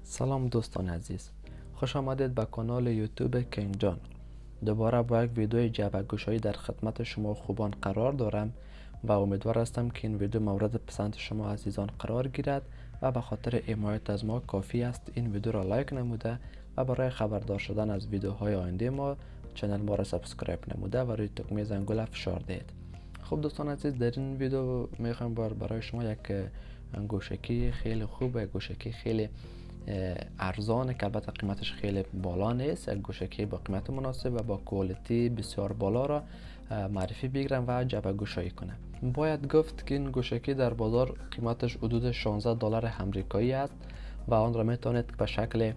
سلام دوستان عزیز، خوش آمدید به کانال یوتیوب کینگ جان. دوباره با یک ویدیو جعبه گشایی در خدمت شما خوبان قرار دارم و امیدوار هستم که این ویدیو مورد پسند شما عزیزان قرار گیرد و به خاطر حمایت از ما کافی است این ویدیو را لایک نموده و برای خبردار شدن از ویدیوهای آینده ما چنل ما را سابسکرایب نموده و روی تکمه زنگوله فشار دهید. خب دوستان عزیز، در این ویدیو میخوام برای شما یک گوشکی خیلی خوب، گوشکی خیلی ارزانه که البته قیمتش خیلی بالا نیست، یک گوشکی با قیمت مناسب و با کوالیتی بسیار بالا را معرفی بگیرم و جعبه گشایی کنم. باید گفت که این گوشکی در بازار قیمتش حدود 16 دلار امریکایی است و آن را میتونید به شکل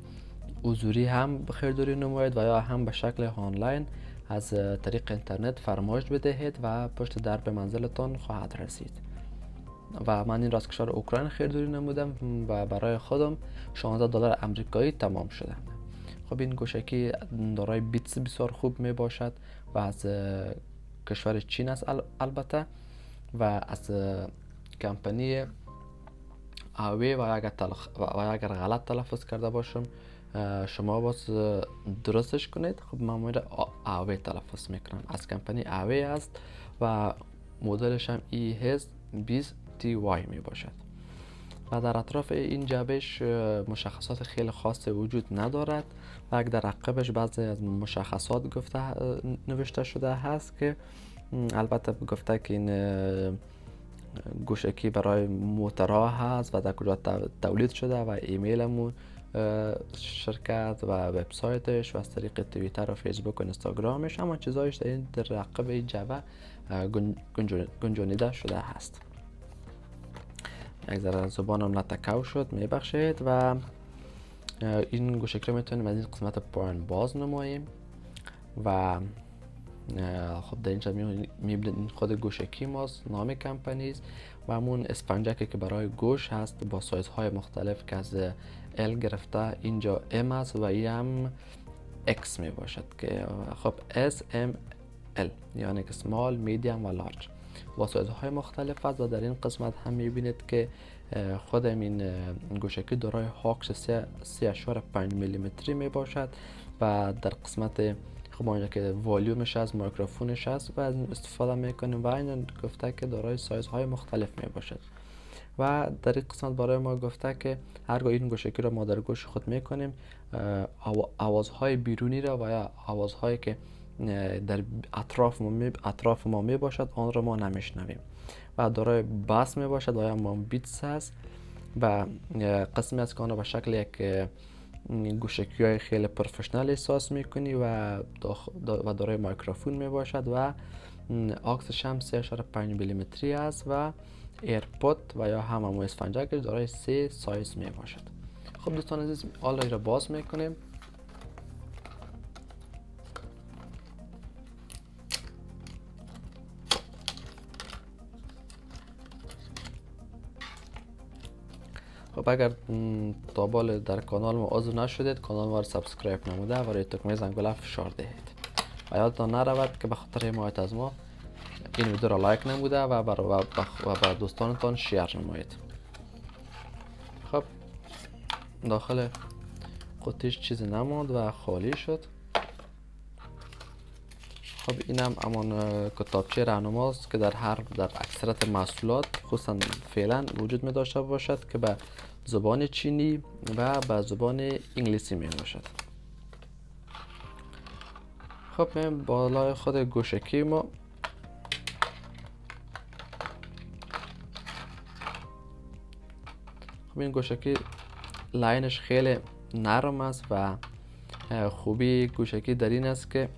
حضوری هم خریداری نمایید و یا هم به شکل آنلاین از طریق اینترنت فرمایش بدهید و پشت در به منزلتان خواهد رسید. و من این را از کشور اوکراین خریداری نمودم و برای خودم 16 دلار امریکایی تمام شده. خب این گوشکی دارای بیتس بسیار خوب می باشد و از کشور چین است البته و از کمپانی اوی و اگر غلط تلفظ کرده باشم شما باز درستش کنید. خب من اوی تلفظ میکنم، از کمپانی اوی است و مدلش هم ES-20TY می باشد و در اطراف این جعبهش مشخصات خیلی خاص وجود ندارد و اگر در عقبش بعضی از مشخصات نوشته شده هست که البته گفته که این گوشکی برای موترها هست و در کجا تولید شده و ایمیلمون شرکت و وبسایتش و از طریق توییتر و فیسبوک و اینستاگرامش همه چیزایش در عقب این جعبه گنجانیده شده هست. یک ذره زبانم لتکو شد، میبخشید. و این گوشکی رو میتونیم از این قسمت پایین باز نماییم و خب در اینجا میبینید خود گوشکی ماست، نام کمپانی است و همون اسپنجکی که برای گوش هست با سایزهای مختلف که از L گرفته اینجا M است و این هم X می باشد که خب S M L یعنی که small, medium و large با سایزهای مختلف است. و در این قسمت هم میبینید که خود این گوشکی دارای هاکس 3.5 میلیمتری می باشد و در قسمت خب اینجا که والیومش از میکروفونش است و استفاده میکنیم و این گفته که دارای سایزهای مختلف می باشد و در این قسمت برای ما گفته که هرگاه این گوشکی را ما در گوش خود میکنیم آوازهای بیرونی را و یا آوازهایی که در اطراف ما می باشد آن را ما نمیشنویم و دارای باس می باشد و یا ما بیتس هست و قسمی از که آن را به شکل یک گوشکی های خیلی پروفشنال احساس میکنی و دارای میکروفون می باشد و آکسش هم 3.5 میلیمتری است و ایرپود و یا همون اسفنجک دارای 3 سایز می باشد. خب دوستان عزیز، حالا این را باز میکنیم. خب اگر تا بال در کانال ما عضو نشدید کانال ما را سابسکرایب نموده و روی تکمه زنگوله فشار دهید و یادتان نرود که به خاطر حمایت از ما این ویدیو را لایک نموده و با دوستانتان شیر نمایید. خب داخل قطیش چیزی نماند و خالی شد. خب این هم همان کتابچه راهنماست که در اکثرت محصولات خصوصا فعلا وجود می داشته باشد که به زبان چینی و به زبان انگلیسی می باشد. خب این بالای خود گوشکی ما خب این گوشکی لاینش خیلی نرم است و خوبی گوشکی در این است که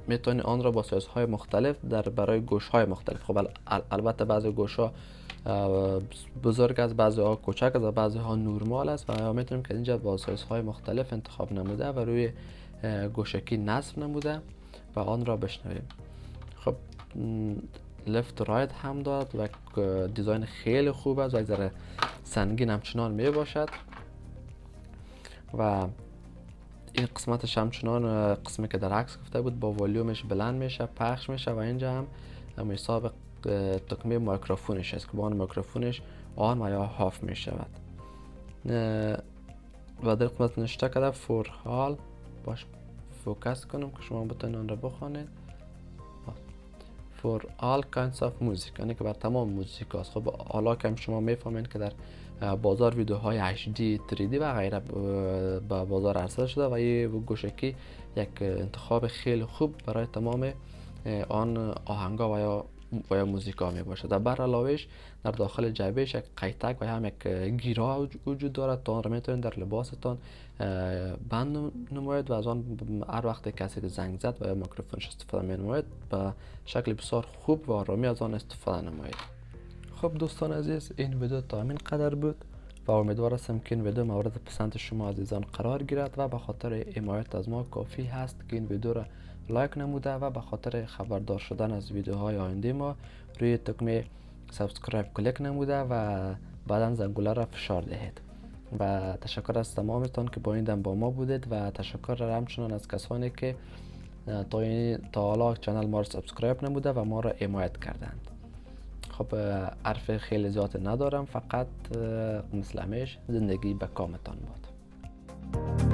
میتونی آن را با سایزهای مختلف برای گوشهای مختلف، خب البته بعضی گوشها بزرگ است، بعضی ها کوچک است و بعضی ها نورمال است و میتونیم که اینجا با سایزهای مختلف انتخاب نموده و روی گوشکی نصب نموده و آن را بشنویم. خب لفت و رایت هم داد و دیزاین خیلی خوب است و یک ذره سنگین همچنان می باشد و این قسمتش همچنان قسمی که در عکس گفته بود با والیومش بلند میشه، پخش میشه و اینجا هم حساب تکمه میکروفونش است که با آن میکروفونش آن و یا هاف می شود. و در قسمت نشته کرده فور حال باش فوکس کنم که شما بتونید آن را بخوانید. for all kinds of music، یعنی که بر تمام موزیک هست. خب حالا که شما میفهمین که در بازار ویدیوهای HD 3D و غیره به بازار عرضه شده و این گوشکی یک انتخاب خیلی خوب برای تمام آن آهنگا و یا موزیکا می باشد. در بر علاوهش در داخل جعبهش یک قیتک و هم یک گیرا وجود دارد تا آن را میتونید در لباستان بند نماید و از آن هر وقت کسی که زنگ زد و یا میکروفونش استفاده می نماید به شکل بسیار خوب و آرامی از آن استفاده نماید. خب دوستان عزیز، این ویدیو تا همین قدر بود و امیدوار هستم که این ویدیو مورد پسند شما عزیزان قرار گیرد و به خاطر حمایت از ما کافی هست که این ویدیو را لایک نموده و به خاطر خبردار شدن از ویدیوهای آینده ما روی تکمه سابسکرایب کلیک نموده و بعدا زنگوله را فشار دهید. و تشکر از تمامتان که با این دم با ما بودید و تشکر همچنان از کسانی که تا حالا چنل ما را سابسکرایب نموده و ما را حمایت کردند. خب حرف خیلی زیاد ندارم، فقط مثل همیشه زندگی به کامتان باد.